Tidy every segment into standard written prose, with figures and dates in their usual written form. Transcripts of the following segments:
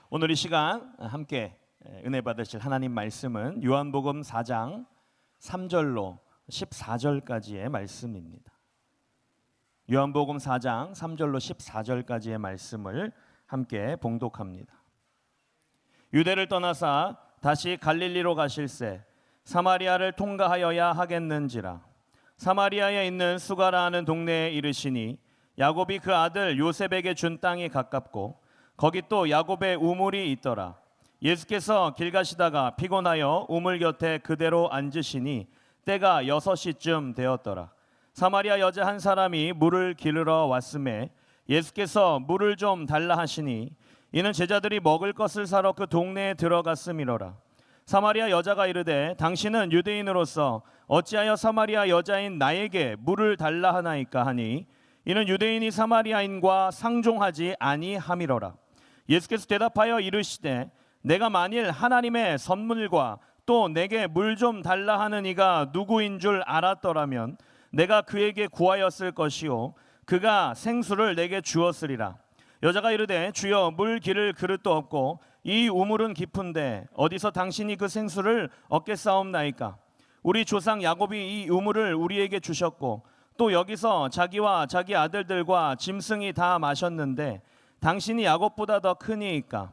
오늘 이 시간 함께 은혜 받으실 하나님 말씀은 요한복음 4장 3절로 14절까지의 말씀입니다. 요한복음 4장 3절로 14절까지의 말씀을 함께 봉독합니다. 유대를 떠나사 다시 갈릴리로 가실새 사마리아를 통과하여야 하겠는지라. 사마리아에 있는 수가라 하는 동네에 이르시니 야곱이 그 아들 요셉에게 준 땅이 가깝고 거기 또 야곱의 우물이 있더라. 예수께서 길 가시다가 피곤하여 우물 곁에 그대로 앉으시니 때가 6시쯤 되었더라. 사마리아 여자 한 사람이 물을 기르러 왔음에 예수께서 물을 좀 달라 하시니 이는 제자들이 먹을 것을 사러 그 동네에 들어갔음이로라. 사마리아 여자가 이르되 당신은 유대인으로서 어찌하여 사마리아 여자인 나에게 물을 달라 하나이까 하니 이는 유대인이 사마리아인과 상종하지 아니함이로라. 예수께서 대답하여 이르시되 내가 만일 하나님의 선물과 또 내게 물 좀 달라 하는 이가 누구인 줄 알았더라면 내가 그에게 구하였을 것이요 그가 생수를 내게 주었으리라. 여자가 이르되 주여 물 기를 그릇도 없고 이 우물은 깊은데 어디서 당신이 그 생수를 얻겠사옵나이까. 우리 조상 야곱이 이 우물을 우리에게 주셨고 또 여기서 자기와 자기 아들들과 짐승이 다 마셨는데 당신이 야곱보다 더 크니이까.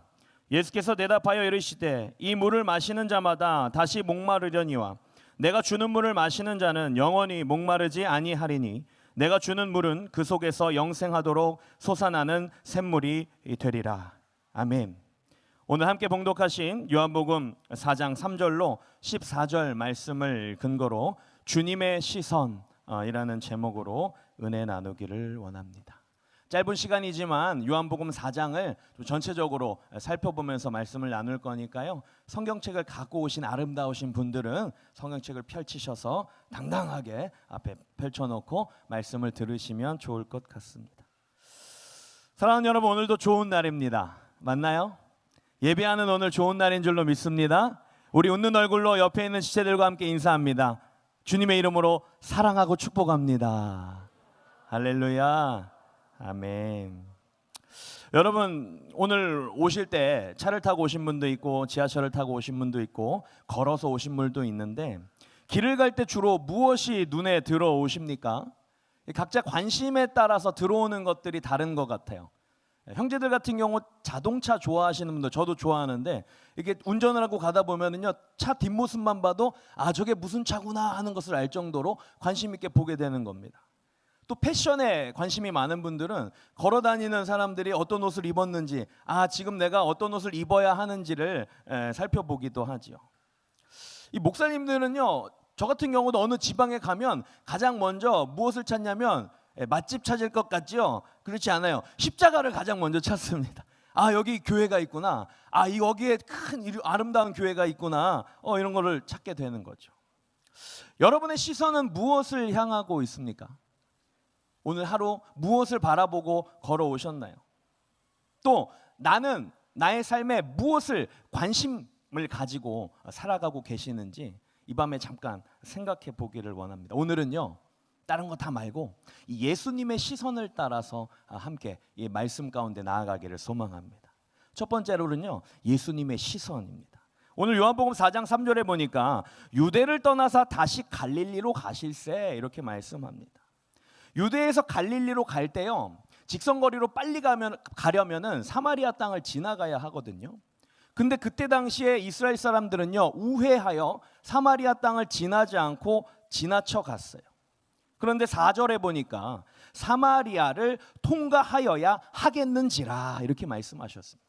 예수께서 대답하여 이르시되 이 물을 마시는 자마다 다시 목마르려니와 내가 주는 물을 마시는 자는 영원히 목마르지 아니하리니 내가 주는 물은 그 속에서 영생하도록 솟아나는 샘물이 되리라. 아멘. 오늘 함께 봉독하신 요한복음 4장 3절로 14절 말씀을 근거로 주님의 시선이라는 제목으로 은혜 나누기를 원합니다. 짧은 시간이지만 요한복음 4장을 전체적으로 살펴보면서 말씀을 나눌 거니까요. 성경책을 갖고 오신 아름다우신 분들은 성경책을 펼치셔서 당당하게 앞에 펼쳐놓고 말씀을 들으시면 좋을 것 같습니다. 사랑하는 여러분, 오늘도 좋은 날입니다. 맞나요? 예배하는 오늘 좋은 날인 줄로 믿습니다. 우리 웃는 얼굴로 옆에 있는 지체들과 함께 인사합니다. 주님의 이름으로 사랑하고 축복합니다. 할렐루야. 아멘. 여러분, 오늘 오실 때 차를 타고 오신 분도 있고 지하철을 타고 오신 분도 있고 걸어서 오신 분도 있는데 길을 갈 때 주로 무엇이 눈에 들어오십니까? 각자 관심에 따라서 들어오는 것들이 다른 것 같아요. 형제들 같은 경우 자동차 좋아하시는 분들, 저도 좋아하는데 이게 운전을 하고 가다 보면은요 차 뒷모습만 봐도 아 저게 무슨 차구나 하는 것을 알 정도로 관심 있게 보게 되는 겁니다. 또 패션에 관심이 많은 분들은 걸어 다니는 사람들이 어떤 옷을 입었는지, 아 지금 내가 어떤 옷을 입어야 하는지를 살펴보기도 하죠. 이 목사님들은요, 저 같은 경우도 어느 지방에 가면 가장 먼저 무엇을 찾냐면 맛집 찾을 것 같죠? 그렇지 않아요. 십자가를 가장 먼저 찾습니다. 아 여기 교회가 있구나, 아 여기에 큰 아름다운 교회가 있구나, 이런 거를 찾게 되는 거죠. 여러분의 시선은 무엇을 향하고 있습니까? 오늘 하루 무엇을 바라보고 걸어오셨나요? 또 나는 나의 삶에 무엇을 관심을 가지고 살아가고 계시는지 이 밤에 잠깐 생각해 보기를 원합니다. 오늘은요 다른 거 다 말고 예수님의 시선을 따라서 함께 이 말씀 가운데 나아가기를 소망합니다. 첫 번째로는요 예수님의 시선입니다. 오늘 요한복음 4장 3절에 보니까 유대를 떠나서 다시 갈릴리로 가실새 이렇게 말씀합니다. 유대에서 갈릴리로 갈 때요 직선거리로 빨리 가려면은 사마리아 땅을 지나가야 하거든요. 근데 그때 당시에 이스라엘 사람들은요 우회하여 사마리아 땅을 지나지 않고 지나쳐 갔어요. 그런데 4절에 보니까 사마리아를 통과하여야 하겠는지라 이렇게 말씀하셨습니다.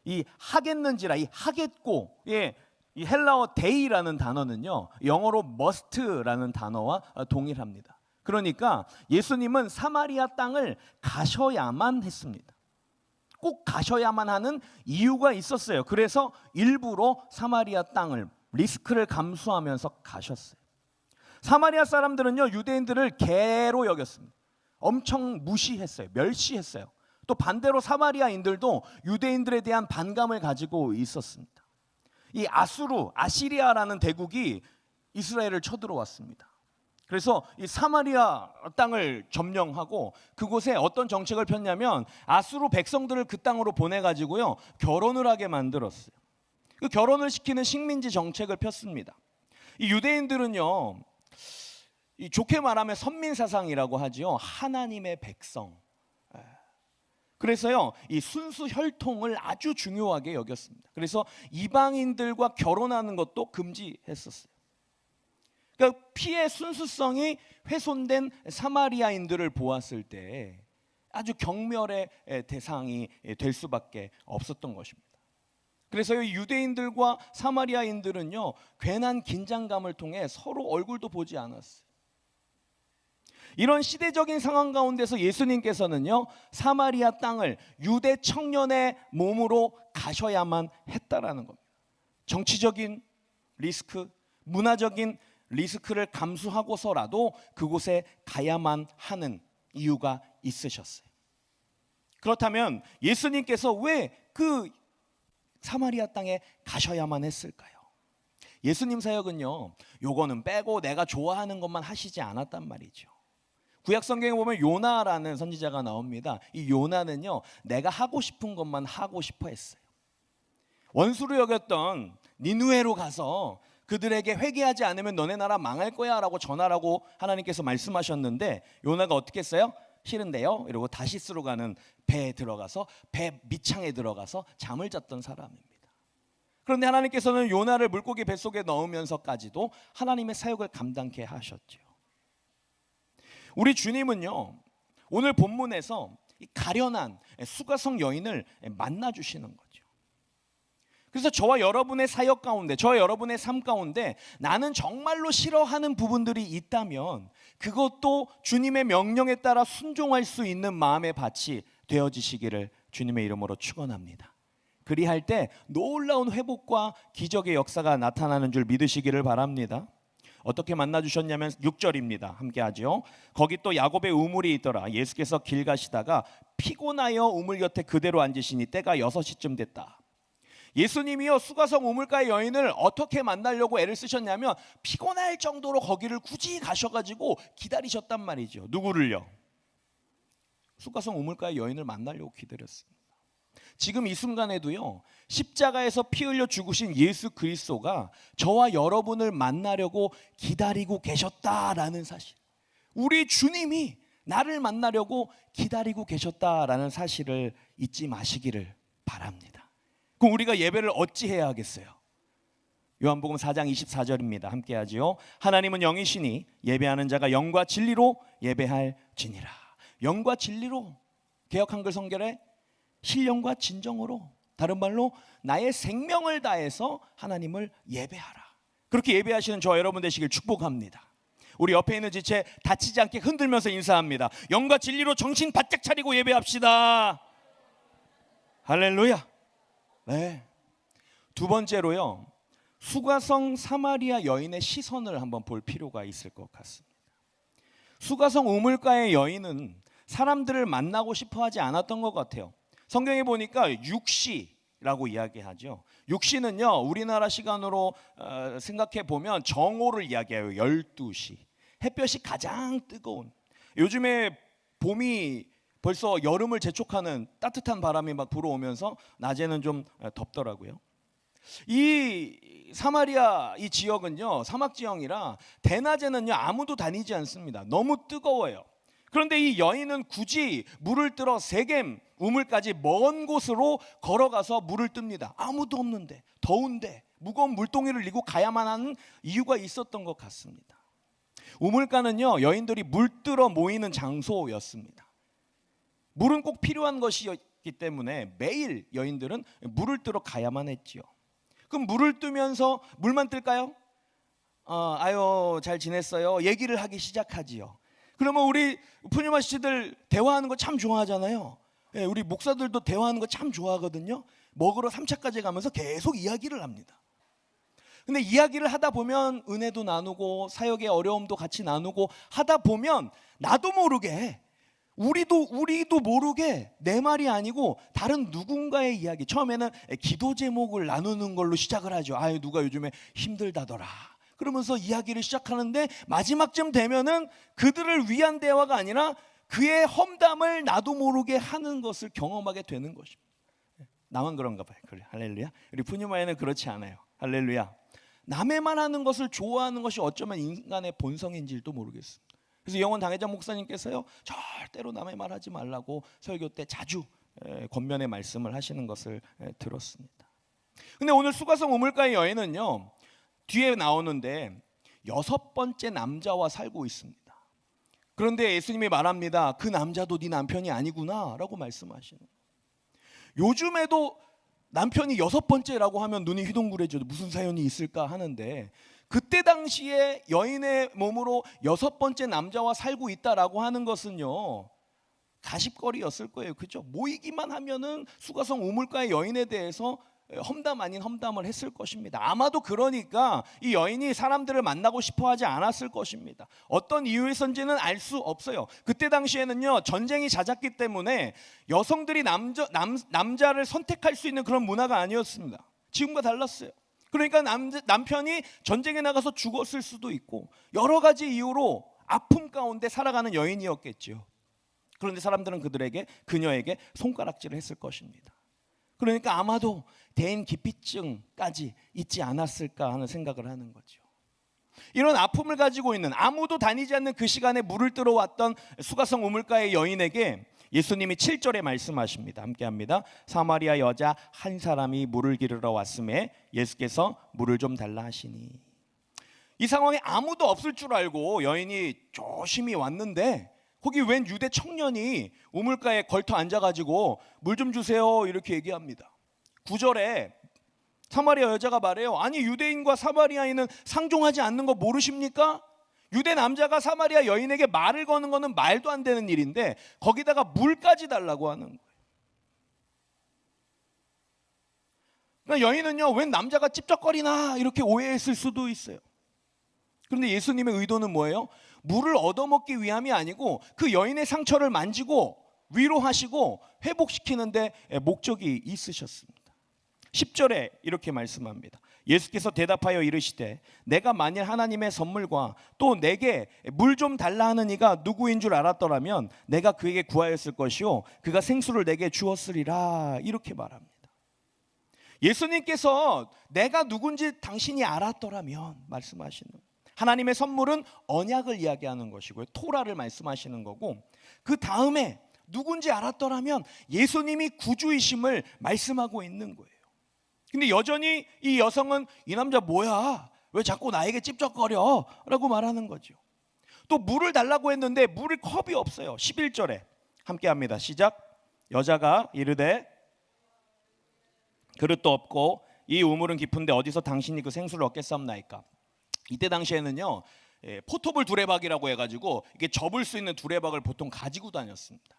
이 하겠는지라, 이 하겠고의 이 헬라어 데이라는 단어는요 영어로 must라는 단어와 동일합니다. 그러니까 예수님은 사마리아 땅을 가셔야만 했습니다. 꼭 가셔야만 하는 이유가 있었어요. 그래서 일부러 사마리아 땅을 리스크를 감수하면서 가셨어요. 사마리아 사람들은요 유대인들을 개로 여겼습니다. 엄청 무시했어요. 멸시했어요. 또 반대로 사마리아인들도 유대인들에 대한 반감을 가지고 있었습니다. 이 아시리아라는 대국이 이스라엘을 쳐들어왔습니다. 그래서 이 사마리아 땅을 점령하고 그곳에 어떤 정책을 폈냐면 아수르 백성들을 그 땅으로 보내가지고요 결혼을 하게 만들었어요. 그 결혼을 시키는 식민지 정책을 폈습니다. 이 유대인들은요, 이 좋게 말하면 선민사상이라고 하죠. 하나님의 백성. 그래서요 이 순수 혈통을 아주 중요하게 여겼습니다. 그래서 이방인들과 결혼하는 것도 금지했었어요. 그러니까 피의 순수성이 훼손된 사마리아인들을 보았을 때 아주 경멸의 대상이 될 수밖에 없었던 것입니다. 그래서 유대인들과 사마리아인들은요 괜한 긴장감을 통해 서로 얼굴도 보지 않았어요. 이런 시대적인 상황 가운데서 예수님께서는요 사마리아 땅을 유대 청년의 몸으로 가셔야만 했다라는 겁니다. 정치적인 리스크, 문화적인 리스크를 감수하고서라도 그곳에 가야만 하는 이유가 있으셨어요. 그렇다면 예수님께서 왜 그 사마리아 땅에 가셔야만 했을까요? 예수님 사역은요 요거는 빼고 내가 좋아하는 것만 하시지 않았단 말이죠. 구약 성경에 보면 요나라는 선지자가 나옵니다. 이 요나는요 내가 하고 싶은 것만 하고 싶어 했어요. 원수로 여겼던 니느웨로 가서 그들에게 회개하지 않으면 너네 나라 망할 거야 라고 전하라고 하나님께서 말씀하셨는데 요나가 어떻게 했어요? 싫은데요? 이러고 다시스로 가는 배에 들어가서 배 밑창에 들어가서 잠을 잤던 사람입니다. 그런데 하나님께서는 요나를 물고기 뱃속에 넣으면서까지도 하나님의 사역을 감당케 하셨죠. 우리 주님은요 오늘 본문에서 가련한 수가성 여인을 만나주시는 거죠. 그래서 저와 여러분의 사역 가운데, 저와 여러분의 삶 가운데 나는 정말로 싫어하는 부분들이 있다면 그것도 주님의 명령에 따라 순종할 수 있는 마음의 밭이 되어지시기를 주님의 이름으로 축원합니다. 그리할 때 놀라운 회복과 기적의 역사가 나타나는 줄 믿으시기를 바랍니다. 어떻게 만나주셨냐면 6절입니다. 함께 하죠. 거기 또 야곱의 우물이 있더라. 예수께서 길 가시다가 피곤하여 우물 곁에 그대로 앉으시니 때가 6시쯤 됐다. 예수님이요 수가성 우물가의 여인을 어떻게 만나려고 애를 쓰셨냐면 피곤할 정도로 거기를 굳이 가셔가지고 기다리셨단 말이죠. 누구를요? 수가성 우물가의 여인을 만나려고 기다렸습니다. 지금 이 순간에도요 십자가에서 피 흘려 죽으신 예수 그리스도가 저와 여러분을 만나려고 기다리고 계셨다라는 사실, 우리 주님이 나를 만나려고 기다리고 계셨다라는 사실을 잊지 마시기를 바랍니다. 그럼 우리가 예배를 어찌해야 하겠어요? 요한복음 4장 24절입니다. 함께 하지요. 하나님은 영이시니 예배하는 자가 영과 진리로 예배할지니라. 영과 진리로, 개역 한글 성결에 신령과 진정으로, 다른 말로 나의 생명을 다해서 하나님을 예배하라. 그렇게 예배하시는 저 여러분 되시길 축복합니다. 우리 옆에 있는 지체 다치지 않게 흔들면서 인사합니다. 영과 진리로 정신 바짝 차리고 예배합시다. 할렐루야. 네. 두 번째로요 수가성 사마리아 여인의 시선을 한번 볼 필요가 있을 것 같습니다. 수가성 우물가의 여인은 사람들을 만나고 싶어 하지 않았던 것 같아요. 성경에 보니까 6시라고 이야기하죠. 6시는요 우리나라 시간으로 생각해 보면 정오를 이야기해요. 12시. 햇볕이 가장 뜨거운, 요즘에 봄이 벌써 여름을 재촉하는 따뜻한 바람이 막 불어오면서 낮에는 좀 덥더라고요. 이 사마리아 이 지역은요 사막 지형이라 대낮에는요 아무도 다니지 않습니다. 너무 뜨거워요. 그런데 이 여인은 굳이 물을 뜨러 세겜 우물까지 먼 곳으로 걸어가서 물을 뜹니다. 아무도 없는데, 더운데 무거운 물동이를 이고 가야만 하는 이유가 있었던 것 같습니다. 우물가는요 여인들이 물 뜨러 모이는 장소였습니다. 물은 꼭 필요한 것이었기 때문에 매일 여인들은 물을 뜨러 가야만 했지요. 그럼 물을 뜨면서 물만 뜰까요? 아유 잘 지냈어요 얘기를 하기 시작하지요. 그러면 우리 푸니마 씨들 대화하는 거 참 좋아하잖아요. 우리 목사들도 대화하는 거 참 좋아하거든요. 먹으러 3차까지 가면서 계속 이야기를 합니다. 근데 이야기를 하다 보면 은혜도 나누고 사역의 어려움도 같이 나누고 하다 보면 나도 모르게 우리도 모르게 내 말이 아니고 다른 누군가의 이야기, 처음에는 기도 제목을 나누는 걸로 시작을 하죠. 아유 누가 요즘에 힘들다더라. 그러면서 이야기를 시작하는데 마지막쯤 되면은 그들을 위한 대화가 아니라 그의 험담을 나도 모르게 하는 것을 경험하게 되는 것입니다. 나만 그런가 봐요. 그래, 할렐루야. 우리 푸뉴마에는 그렇지 않아요. 할렐루야. 남의 말하는 것을 좋아하는 것이 어쩌면 인간의 본성인지도 모르겠습니다. 그래서 영원 당회장 목사님께서요, 절대로 남의 말하지 말라고 설교 때 자주 권면의 말씀을 하시는 것을 들었습니다. 근데 오늘 수가성 우물가의 여인은요, 뒤에 나오는데 6번째 남자와 살고 있습니다. 그런데 예수님이 말합니다. 그 남자도 네 남편이 아니구나 라고 말씀하시는 거예요. 요즘에도 남편이 6번째라고 하면 눈이 휘둥그레져도 무슨 사연이 있을까 하는데, 그때 당시에 여인의 몸으로 6번째 남자와 살고 있다라고 하는 것은요, 가십거리였을 거예요. 그죠? 모이기만 하면은 수가성 우물가의 여인에 대해서 험담 아닌 험담을 했을 것입니다. 아마도 그러니까 이 여인이 사람들을 만나고 싶어 하지 않았을 것입니다. 어떤 이유에선지는 알 수 없어요. 그때 당시에는요, 전쟁이 잦았기 때문에 여성들이 남자를 선택할 수 있는 그런 문화가 아니었습니다. 지금과 달랐어요. 그러니까 남편이 전쟁에 나가서 죽었을 수도 있고 여러 가지 이유로 아픔 가운데 살아가는 여인이었겠죠. 그런데 사람들은 그녀에게 손가락질을 했을 것입니다. 그러니까 아마도 대인 기피증까지 있지 않았을까 하는 생각을 하는 거죠. 이런 아픔을 가지고 있는, 아무도 다니지 않는 그 시간에 물을 뜨러 왔던 수가성 우물가의 여인에게 예수님이 7절에 말씀하십니다. 함께합니다. 사마리아 여자 한 사람이 물을 기르러 왔음에 예수께서 물을 좀 달라 하시니. 이 상황에 아무도 없을 줄 알고 여인이 조심히 왔는데 거기 웬 유대 청년이 우물가에 걸터 앉아가지고 물 좀 주세요 이렇게 얘기합니다. 9절에 사마리아 여자가 말해요. 아니, 유대인과 사마리아인은 상종하지 않는 거 모르십니까? 유대 남자가 사마리아 여인에게 말을 거는 거는 말도 안 되는 일인데 거기다가 물까지 달라고 하는 거예요. 그러니까 여인은요, 웬 남자가 찝쩍거리나 이렇게 오해했을 수도 있어요. 그런데 예수님의 의도는 뭐예요? 물을 얻어먹기 위함이 아니고 그 여인의 상처를 만지고 위로하시고 회복시키는 데 목적이 있으셨습니다. 10절에 이렇게 말씀합니다. 예수께서 대답하여 이르시되 내가 만일 하나님의 선물과 또 내게 물 좀 달라 하는 이가 누구인 줄 알았더라면 내가 그에게 구하였을 것이요 그가 생수를 내게 주었으리라 이렇게 말합니다. 예수님께서 내가 누군지 당신이 알았더라면 말씀하시는, 하나님의 선물은 언약을 이야기하는 것이고요, 토라를 말씀하시는 거고, 그 다음에 누군지 알았더라면 예수님이 구주이심을 말씀하고 있는 거예요. 근데 여전히 이 여성은 이 남자 뭐야? 왜 자꾸 나에게 찝쩍거려? 라고 말하는 거죠. 또 물을 달라고 했는데 물을 컵이 없어요. 11절에 함께합니다. 시작. 여자가 이르되 그릇도 없고 이 우물은 깊은데 어디서 당신이 그 생수를 얻겠사옵나이까? 이때 당시에는요, 포터블 두레박이라고 해가지고 이게 접을 수 있는 두레박을 보통 가지고 다녔습니다.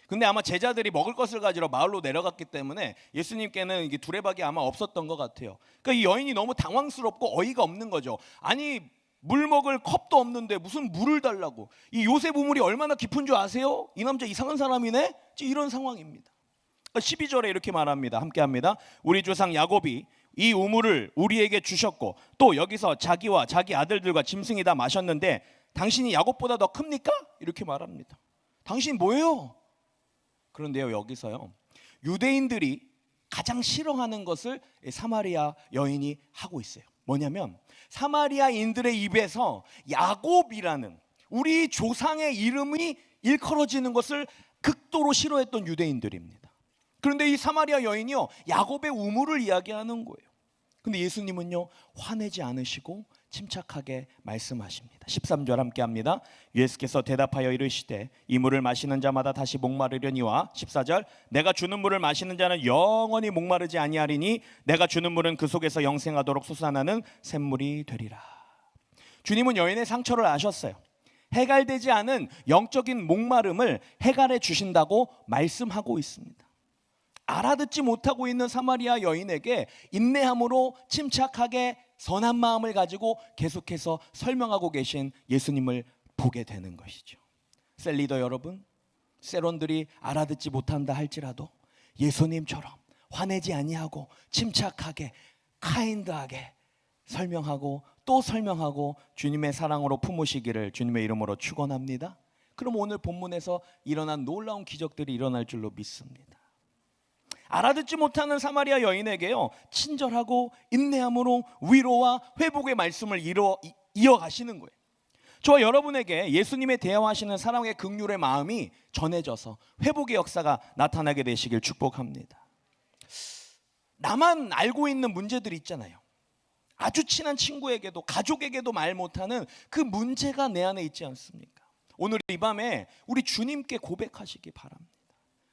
근데 아마 제자들이 먹을 것을 가지러 마을로 내려갔기 때문에 예수님께는 이게 두레박이 아마 없었던 것 같아요. 그러니까 이 여인이 너무 당황스럽고 어이가 없는 거죠. 아니, 물 먹을 컵도 없는데 무슨 물을 달라고. 이 요셉 우물이 얼마나 깊은 줄 아세요? 이 남자 이상한 사람이네? 이런 상황입니다. 12절에 이렇게 말합니다. 함께합니다. 우리 조상 야곱이 이 우물을 우리에게 주셨고 또 여기서 자기와 자기 아들들과 짐승이 다 마셨는데 당신이 야곱보다 더 큽니까? 이렇게 말합니다. 당신 뭐예요? 그런데요, 여기서요, 유대인들이 가장 싫어하는 것을 사마리아 여인이 하고 있어요. 뭐냐면 사마리아인들의 입에서 야곱이라는 우리 조상의 이름이 일컬어지는 것을 극도로 싫어했던 유대인들입니다. 그런데 이 사마리아 여인이요, 야곱의 우물을 이야기하는 거예요. 근데 예수님은요, 화내지 않으시고 침착하게 말씀하십니다. 13절 함께합니다. 예수께서 대답하여 이르시되 이 물을 마시는 자마다 다시 목마르려니와 14절 내가 주는 물을 마시는 자는 영원히 목마르지 아니하리니 내가 주는 물은 그 속에서 영생하도록 솟아나는 샘물이 되리라. 주님은 여인의 상처를 아셨어요. 해갈되지 않은 영적인 목마름을 해갈해 주신다고 말씀하고 있습니다. 알아듣지 못하고 있는 사마리아 여인에게 인내함으로 침착하게 선한 마음을 가지고 계속해서 설명하고 계신 예수님을 보게 되는 것이죠. 셀리더 여러분, 세론들이 알아듣지 못한다 할지라도 예수님처럼 화내지 아니하고 침착하게 카인드하게 설명하고 또 설명하고 주님의 사랑으로 품으시기를 주님의 이름으로 축원합니다. 그럼 오늘 본문에서 일어난 놀라운 기적들이 일어날 줄로 믿습니다. 알아듣지 못하는 사마리아 여인에게요, 친절하고 인내함으로 위로와 회복의 말씀을 이어가시는 거예요. 저와 여러분에게 예수님의 대하시는 사랑의 긍휼의 마음이 전해져서 회복의 역사가 나타나게 되시길 축복합니다. 나만 알고 있는 문제들이 있잖아요. 아주 친한 친구에게도 가족에게도 말 못하는 그 문제가 내 안에 있지 않습니까? 오늘 이 밤에 우리 주님께 고백하시기 바랍니다.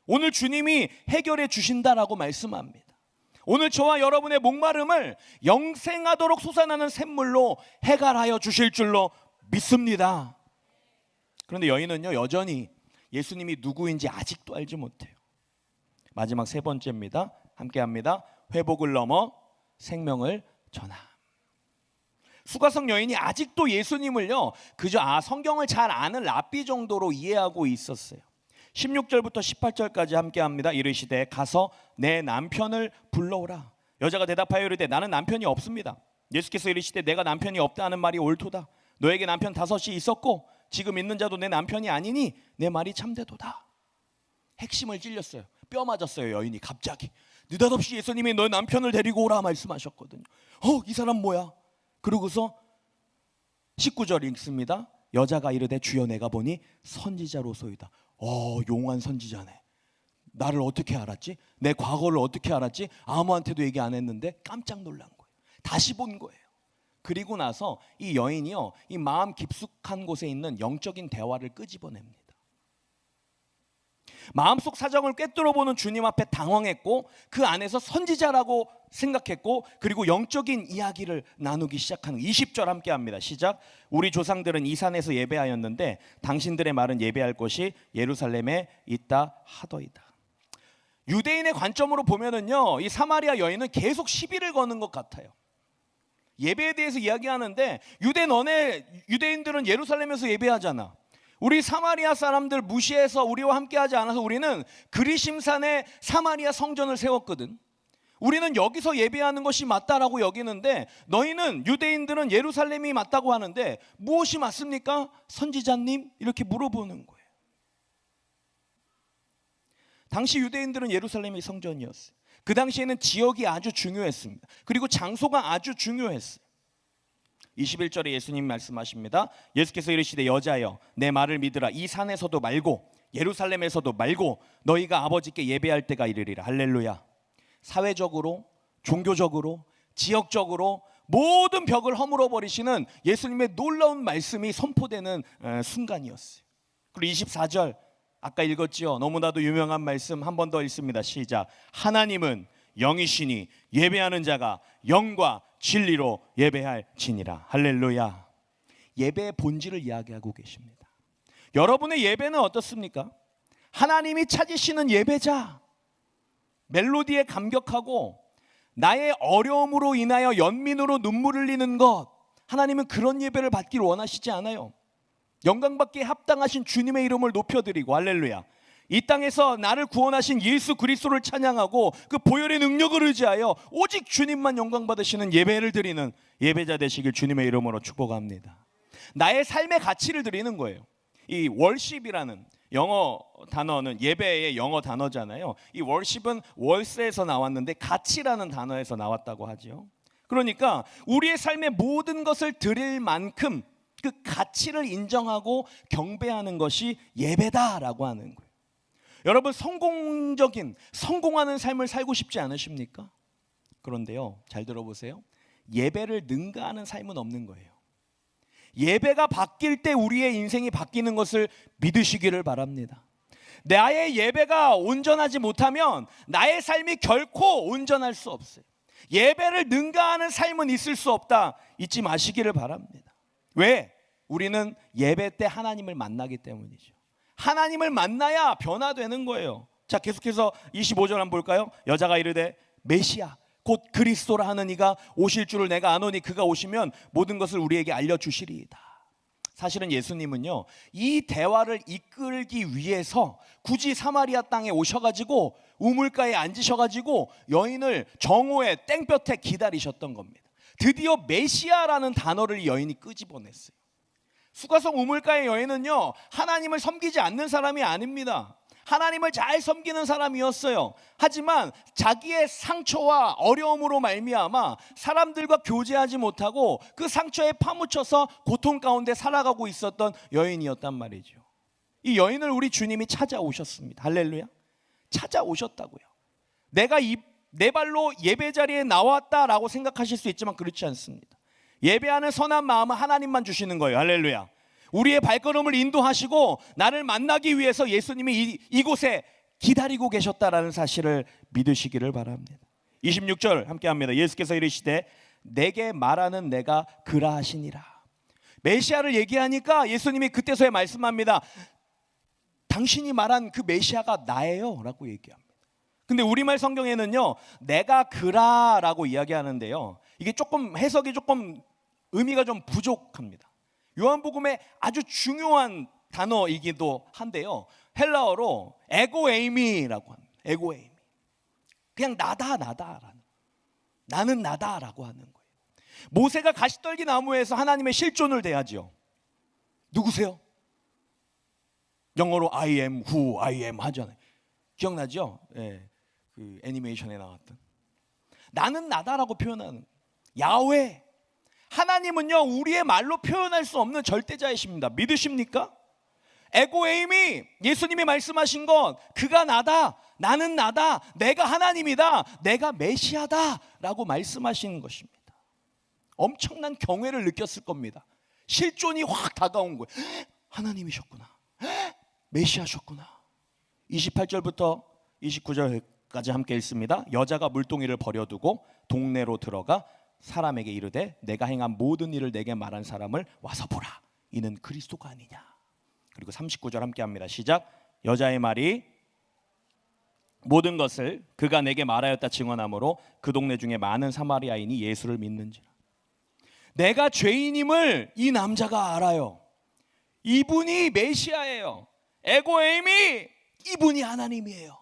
오늘 주님이 해결해 주신다라고 말씀합니다. 오늘 저와 여러분의 목마름을 영생하도록 솟아나는 샘물로 해결하여 주실 줄로 믿습니다. 그런데 여인은요, 여전히 예수님이 누구인지 아직도 알지 못해요. 마지막 세 번째입니다. 함께합니다. 회복을 넘어 생명을 전함. 수가성 여인이 아직도 예수님을요, 그저 성경을 잘 아는 랍비 정도로 이해하고 있었어요. 16절부터 18절까지 함께합니다. 이르시되 가서 내 남편을 불러오라. 여자가 대답하여 이르되 나는 남편이 없습니다. 예수께서 이르시되 내가 남편이 없다는 말이 옳도다. 너에게 남편 5이 있었고 지금 있는 자도 내 남편이 아니니 내 말이 참되도다. 핵심을 찔렸어요. 뼈 맞았어요. 여인이 갑자기 느닷없이 예수님이 너의 남편을 데리고 오라 말씀하셨거든요. 이 사람 뭐야? 그러고서 19절 읽습니다. 여자가 이르되 주여 내가 보니 선지자로소이다. 용한 선지자네. 나를 어떻게 알았지? 내 과거를 어떻게 알았지? 아무한테도 얘기 안 했는데 깜짝 놀란 거예요. 다시 본 거예요. 그리고 나서 이 여인이요, 이 마음 깊숙한 곳에 있는 영적인 대화를 끄집어냅니다. 마음속 사정을 꿰뚫어보는 주님 앞에 당황했고 그 안에서 선지자라고 생각했고 그리고 영적인 이야기를 나누기 시작하는 20절 함께합니다. 시작. 우리 조상들은 이 산에서 예배하였는데 당신들의 말은 예배할 곳이 예루살렘에 있다 하더이다. 유대인의 관점으로 보면은요, 이 사마리아 여인은 계속 시비를 거는 것 같아요. 예배에 대해서 이야기하는데 유대인들은 예루살렘에서 예배하잖아. 우리 사마리아 사람들 무시해서 우리와 함께하지 않아서 우리는 그리심산에 사마리아 성전을 세웠거든. 우리는 여기서 예배하는 것이 맞다라고 여기는데 너희는 유대인들은 예루살렘이 맞다고 하는데 무엇이 맞습니까? 선지자님? 이렇게 물어보는 거예요. 당시 유대인들은 예루살렘이 성전이었어요. 그 당시에는 지역이 아주 중요했습니다. 그리고 장소가 아주 중요했어요. 21절에 예수님 말씀하십니다. 예수께서 이르시되 여자여 내 말을 믿으라. 이 산에서도 말고 예루살렘에서도 말고 너희가 아버지께 예배할 때가 이르리라. 할렐루야. 사회적으로, 종교적으로, 지역적으로 모든 벽을 허물어 버리시는 예수님의 놀라운 말씀이 선포되는 순간이었어요. 그리고 24절 아까 읽었지요. 너무나도 유명한 말씀 한 번 더 읽습니다. 시작. 하나님은 영이시니 예배하는 자가 영과 진리로 예배할지니라. 할렐루야. 예배의 본질을 이야기하고 계십니다. 여러분의 예배는 어떻습니까? 하나님이 찾으시는 예배자, 멜로디에 감격하고 나의 어려움으로 인하여 연민으로 눈물을 흘리는 것, 하나님은 그런 예배를 받기를 원하시지 않아요. 영광받기에 합당하신 주님의 이름을 높여드리고 할렐루야. 이 땅에서 나를 구원하신 예수 그리스도를 찬양하고 그 보혈의 능력을 의지하여 오직 주님만 영광 받으시는 예배를 드리는 예배자 되시길 주님의 이름으로 축복합니다. 나의 삶의 가치를 드리는 거예요. 이 월십이라는 영어 단어는 예배의 영어 단어잖아요. 이 월십은 월세에서 나왔는데 가치라는 단어에서 나왔다고 하죠. 그러니까 우리의 삶의 모든 것을 드릴 만큼 그 가치를 인정하고 경배하는 것이 예배다라고 하는 거예요. 여러분 성공하는 삶을 살고 싶지 않으십니까? 그런데요, 잘 들어보세요. 예배를 능가하는 삶은 없는 거예요. 예배가 바뀔 때 우리의 인생이 바뀌는 것을 믿으시기를 바랍니다. 나의 예배가 온전하지 못하면 나의 삶이 결코 온전할 수 없어요. 예배를 능가하는 삶은 있을 수 없다. 잊지 마시기를 바랍니다. 왜? 우리는 예배 때 하나님을 만나기 때문이죠. 하나님을 만나야 변화되는 거예요. 자, 계속해서 25절 한번 볼까요? 여자가 이르되 메시아 곧 그리스도라 하는 이가 오실 줄을 내가 아노니 그가 오시면 모든 것을 우리에게 알려주시리이다. 사실은 예수님은요, 이 대화를 이끌기 위해서 굳이 사마리아 땅에 오셔가지고 우물가에 앉으셔가지고 여인을 정오에 땡볕에 기다리셨던 겁니다. 드디어 메시아라는 단어를 이 여인이 끄집어냈어요. 수가성 우물가의 여인은요, 하나님을 섬기지 않는 사람이 아닙니다. 하나님을 잘 섬기는 사람이었어요. 하지만 자기의 상처와 어려움으로 말미암아 사람들과 교제하지 못하고 그 상처에 파묻혀서 고통 가운데 살아가고 있었던 여인이었단 말이죠. 이 여인을 우리 주님이 찾아오셨습니다. 할렐루야. 찾아오셨다고요. 내가 내 발로 예배 자리에 나왔다라고 생각하실 수 있지만 그렇지 않습니다. 예배하는 선한 마음은 하나님만 주시는 거예요. 할렐루야. 우리의 발걸음을 인도하시고 나를 만나기 위해서 예수님이 이곳에 기다리고 계셨다라는 사실을 믿으시기를 바랍니다. 26절 함께 합니다. 예수께서 이르시되 내게 말하는 내가 그라하시니라. 메시아를 얘기하니까 예수님이 그때서야 말씀합니다. 당신이 말한 그 메시아가 나예요 라고 얘기합니다. 근데 우리말 성경에는요, 내가 그라라고 이야기하는데요, 이게 조금 해석이 조금 의미가 좀 부족합니다. 요한복음의 아주 중요한 단어이기도 한데요, 헬라어로 에고에이미라고 합니다. 에고에이미. 그냥 나다라는, 나는 나다라고 하는 거예요. 모세가 가시떨기 나무에서 하나님의 실존을 대하죠. 누구세요? 영어로 I am who I am 하잖아요. 기억나죠? 예, 그 애니메이션에 나왔던 나는 나다라고 표현하는 야훼. 하나님은요, 우리의 말로 표현할 수 없는 절대자이십니다. 믿으십니까? 에고에임이 예수님이 말씀하신 건 그가 나다, 나는 나다, 내가 하나님이다, 내가 메시아다 라고 말씀하시는 것입니다. 엄청난 경외를 느꼈을 겁니다. 실존이 확 다가온 거예요. 하나님이셨구나, 메시아셨구나. 28절부터 29절까지 함께 읽습니다. 여자가 물동이를 버려두고 동네로 들어가 사람에게 이르되 내가 행한 모든 일을 내게 말한 사람을 와서 보라, 이는 그리스도가 아니냐. 그리고 39절 함께 합니다. 시작. 여자의 말이 모든 것을 그가 내게 말하였다 증언하므로 그 동네 중에 많은 사마리아인이 예수를 믿는지라. 내가 죄인임을 이 남자가 알아요. 이분이 메시아예요. 에고에임이 이분이 하나님이에요.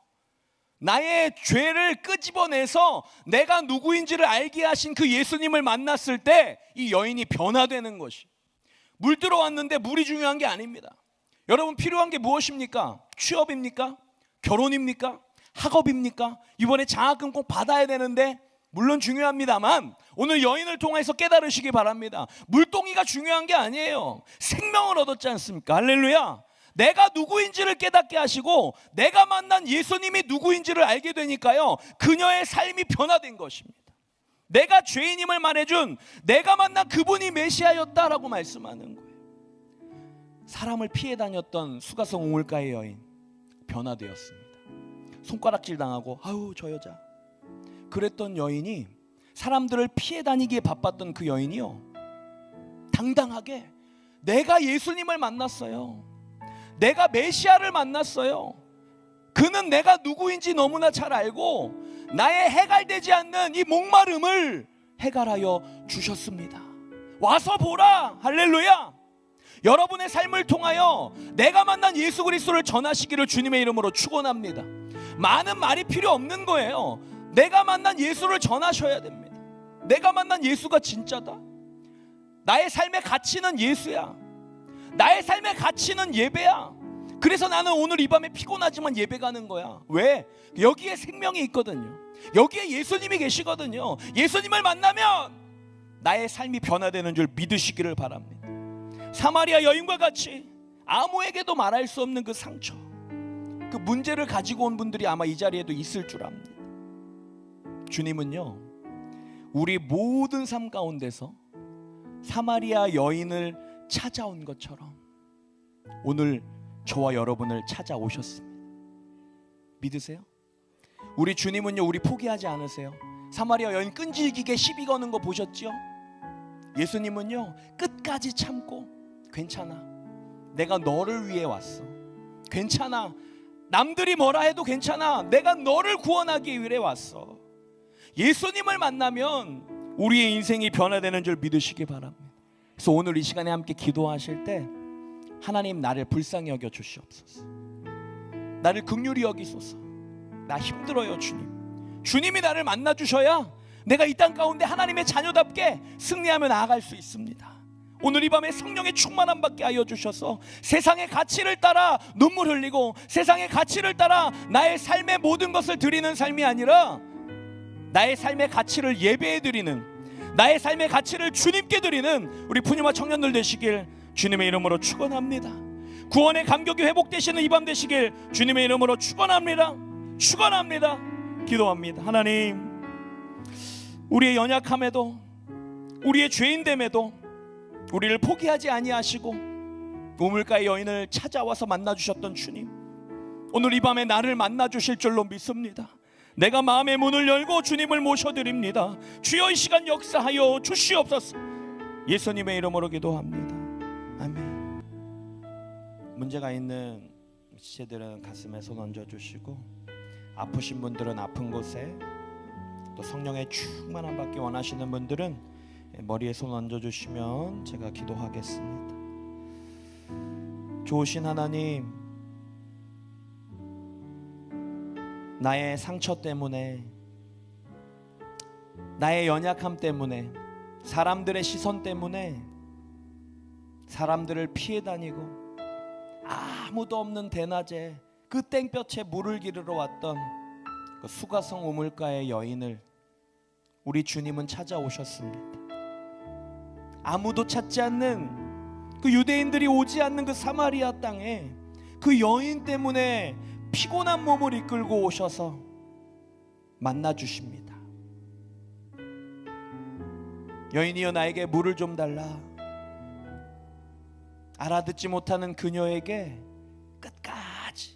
나의 죄를 끄집어내서 내가 누구인지를 알게 하신 그 예수님을 만났을 때 이 여인이 변화되는 것이. 물 들어왔는데 물이 중요한 게 아닙니다. 여러분, 필요한 게 무엇입니까? 취업입니까? 결혼입니까? 학업입니까? 이번에 장학금 꼭 받아야 되는데, 물론 중요합니다만 오늘 여인을 통해서 깨달으시기 바랍니다. 물동이가 중요한 게 아니에요. 생명을 얻었지 않습니까? 할렐루야. 내가 누구인지를 깨닫게 하시고 내가 만난 예수님이 누구인지를 알게 되니까요, 그녀의 삶이 변화된 것입니다. 내가 죄인임을 말해준 내가 만난 그분이 메시아였다라고 말씀하는 거예요. 사람을 피해 다녔던 수가성 우물가의 여인 변화되었습니다. 손가락질 당하고 아유 저 여자 그랬던 여인이, 사람들을 피해 다니기에 바빴던 그 여인이요, 당당하게 내가 예수님을 만났어요. 내가 메시아를 만났어요. 그는 내가 누구인지 너무나 잘 알고 나의 해갈되지 않는 이 목마름을 해갈하여 주셨습니다. 와서 보라. 할렐루야. 여러분의 삶을 통하여 내가 만난 예수 그리스도를 전하시기를 주님의 이름으로 축원합니다. 많은 말이 필요 없는 거예요. 내가 만난 예수를 전하셔야 됩니다. 내가 만난 예수가 진짜다. 나의 삶의 가치는 예수야. 나의 삶의 가치는 예배야. 그래서 나는 오늘 이 밤에 피곤하지만 예배 가는 거야. 왜? 여기에 생명이 있거든요. 여기에 예수님이 계시거든요. 예수님을 만나면 나의 삶이 변화되는 줄 믿으시기를 바랍니다. 사마리아 여인과 같이 아무에게도 말할 수 없는 그 상처, 그 문제를 가지고 온 분들이 아마 이 자리에도 있을 줄 압니다. 주님은요, 우리 모든 삶 가운데서 사마리아 여인을 찾아온 것처럼 오늘 저와 여러분을 찾아오셨습니다. 믿으세요? 우리 주님은요, 우리 포기하지 않으세요. 사마리아 여인 끈질기게 시비 거는 거 보셨죠? 예수님은요, 끝까지 참고 괜찮아, 내가 너를 위해 왔어. 괜찮아, 남들이 뭐라 해도 괜찮아, 내가 너를 구원하기 위해 왔어. 예수님을 만나면 우리의 인생이 변화되는 줄 믿으시기 바랍니다. 그래서 오늘 이 시간에 함께 기도하실 때, 하나님 나를 불쌍히 여겨 주시옵소서. 나를 긍휼히 여기소서. 나 힘들어요 주님. 주님이 나를 만나 주셔야 내가 이 땅 가운데 하나님의 자녀답게 승리하며 나아갈 수 있습니다. 오늘 이 밤에 성령의 충만함 받게 하여 주셔서 세상의 가치를 따라 눈물 흘리고 세상의 가치를 따라 나의 삶의 모든 것을 드리는 삶이 아니라 나의 삶의 가치를 예배해 드리는, 나의 삶의 가치를 주님께 드리는 우리 푸뉴마 청년들 되시길 주님의 이름으로 축원합니다. 구원의 감격이 회복되시는 이 밤 되시길 주님의 이름으로 축원합니다. 축원합니다. 기도합니다. 하나님, 우리의 연약함에도 우리의 죄인됨에도 우리를 포기하지 아니하시고 우물가의 여인을 찾아와서 만나주셨던 주님, 오늘 이 밤에 나를 만나주실 줄로 믿습니다. 내가 마음의 문을 열고 주님을 모셔드립니다. 주여 이 시간 역사하여 주시옵소서. 예수님의 이름으로 기도합니다. 아멘. 문제가 있는 지체들은 가슴에 손 얹어주시고, 아프신 분들은 아픈 곳에, 또 성령의 충만함 받기 원하시는 분들은 머리에 손 얹어주시면 제가 기도하겠습니다. 좋으신 하나님, 나의 상처 때문에, 나의 연약함 때문에, 사람들의 시선 때문에 사람들을 피해 다니고 아무도 없는 대낮에 그 땡볕에 물을 기르러 왔던 그 수가성 우물가의 여인을 우리 주님은 찾아오셨습니다. 아무도 찾지 않는 그 유대인들이 오지 않는 그 사마리아 땅에 그 여인 때문에 피곤한 몸을 이끌고 오셔서 만나주십니다. 여인이여, 나에게 물을 좀 달라. 알아듣지 못하는 그녀에게 끝까지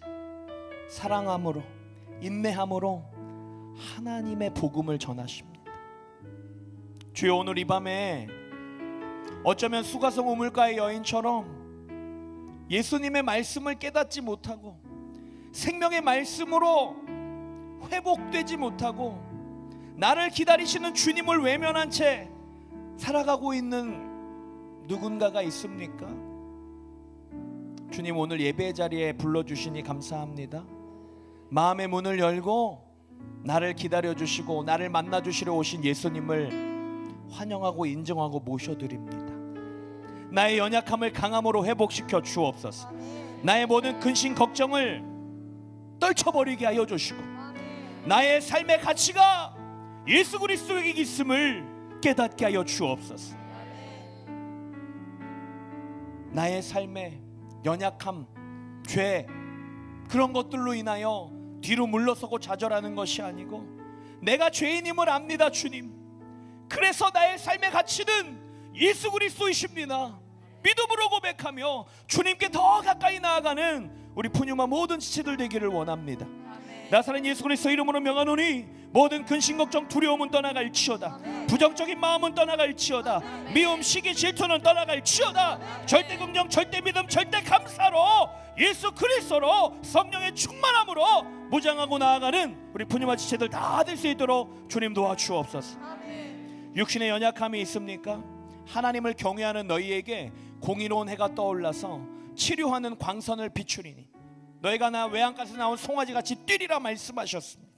사랑함으로, 인내함으로 하나님의 복음을 전하십니다. 주여, 오늘 이 밤에 어쩌면 수가성 우물가의 여인처럼 예수님의 말씀을 깨닫지 못하고 생명의 말씀으로 회복되지 못하고 나를 기다리시는 주님을 외면한 채 살아가고 있는 누군가가 있습니까? 주님, 오늘 예배 자리에 불러주시니 감사합니다. 마음의 문을 열고 나를 기다려주시고 나를 만나주시러 오신 예수님을 환영하고 인정하고 모셔드립니다. 나의 연약함을 강함으로 회복시켜 주옵소서. 나의 모든 근심 걱정을 떨쳐버리게 하여 주시고 나의 삶의 가치가 예수 그리스도에게 있음을 깨닫게 하여 주옵소서. 나의 삶의 연약함, 죄, 그런 것들로 인하여 뒤로 물러서고 좌절하는 것이 아니고 내가 죄인임을 압니다. 주님, 그래서 나의 삶의 가치는 예수 그리스도이십니다. 믿음으로 고백하며 주님께 더 가까이 나아가는 우리 푸뉴마 모든 지체들 되기를 원합니다. 나사렛 예수 그리스도 이름으로 명하노니 모든 근심 걱정 두려움은 떠나갈지어다. 부정적인 마음은 떠나갈지어다. 미움 시기 질투는 떠나갈지어다. 절대 긍정, 절대 믿음, 절대 감사로 예수 그리스도로 성령의 충만함으로 무장하고 나아가는 우리 푸뉴마 지체들 다 될 수 있도록 주님 도와주옵소서. 육신의 연약함이 있습니까? 하나님을 경외하는 너희에게 공의로운 해가 떠올라서 치료하는 광선을 비추리니 너희가 나 외양간에서 나온 송아지같이 뛰리라 말씀하셨습니다.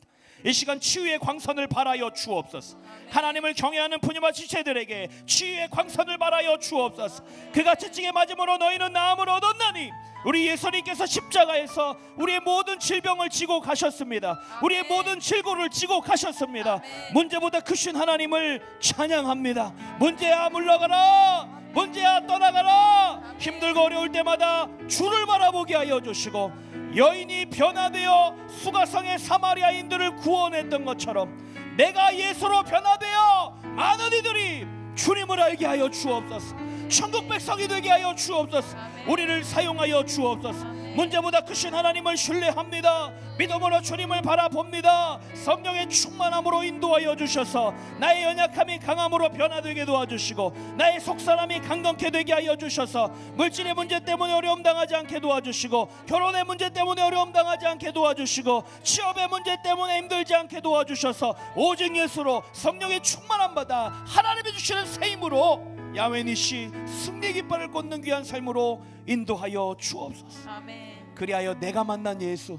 이 시간 치유의 광선을 발하여 주옵소서. 하나님을 경외하는 푸뉴마 지체들에게 치유의 광선을 발하여 주옵소서. 그같이 찡에 맞음으로 너희는 나음을 얻었나니 우리 예수님께서 십자가에서 우리의 모든 질병을 지고 가셨습니다. 우리의 모든 질고를 지고 가셨습니다. 문제보다 크신 하나님을 찬양합니다. 문제야 물러가라, 문제야 떠나가라. 힘들고 어려울 때마다 주를 바라보게 하여 주시고 여인이 변화되어 수가성의 사마리아인들을 구원했던 것처럼 내가 예수로 변화되어 많은 이들이 주님을 알게 하여 주옵소서. 천국 백성이 되게 하여 주옵소서. 우리를 사용하여 주옵소서. 문제보다 크신 하나님을 신뢰합니다. 믿음으로 주님을 바라봅니다. 성령의 충만함으로 인도하여 주셔서 나의 연약함이 강함으로 변화되게 도와주시고 나의 속사람이 강건케 되게 하여 주셔서 물질의 문제 때문에 어려움 당하지 않게 도와주시고 결혼의 문제 때문에 어려움 당하지 않게 도와주시고 취업의 문제 때문에 힘들지 않게 도와주셔서 오직 예수로 성령의 충만함 받아 하나님이 주시는 새 힘으로 야훼니시 승리 깃발을 꽂는 귀한 삶으로 인도하여 주옵소서. 아멘. 그리하여 내가 만난 예수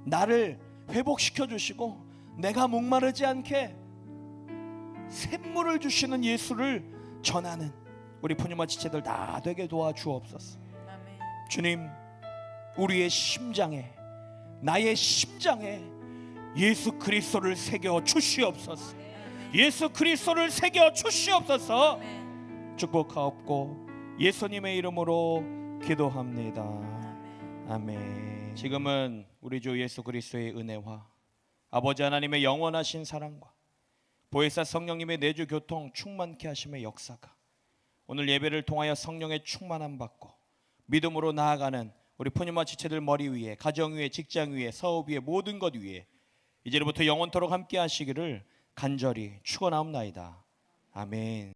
나를 회복시켜 주시고 내가 목마르지 않게 샘물을 주시는 예수를 전하는 우리 푸념아 지체들 다 되게 도와주옵소서. 주님, 우리의 심장에, 나의 심장에 예수 그리스도를 새겨 주시옵소서. 예수 그리스도를 새겨 주시옵소서. 축복하옵고 예수님의 이름으로 기도합니다. 아멘. 지금은 우리 주 예수 그리스도의 은혜와 아버지 하나님의 영원하신 사랑과 보혜사 성령님의 내주 교통 충만케 하심의 역사가 오늘 예배를 통하여 성령의 충만함 받고 믿음으로 나아가는 우리 푸념아 지체들 머리 위에, 가정 위에, 직장 위에, 사업 위에, 모든 것 위에 이제부터 영원토록 함께 하시기를 간절히 축원하옵나이다. 아멘.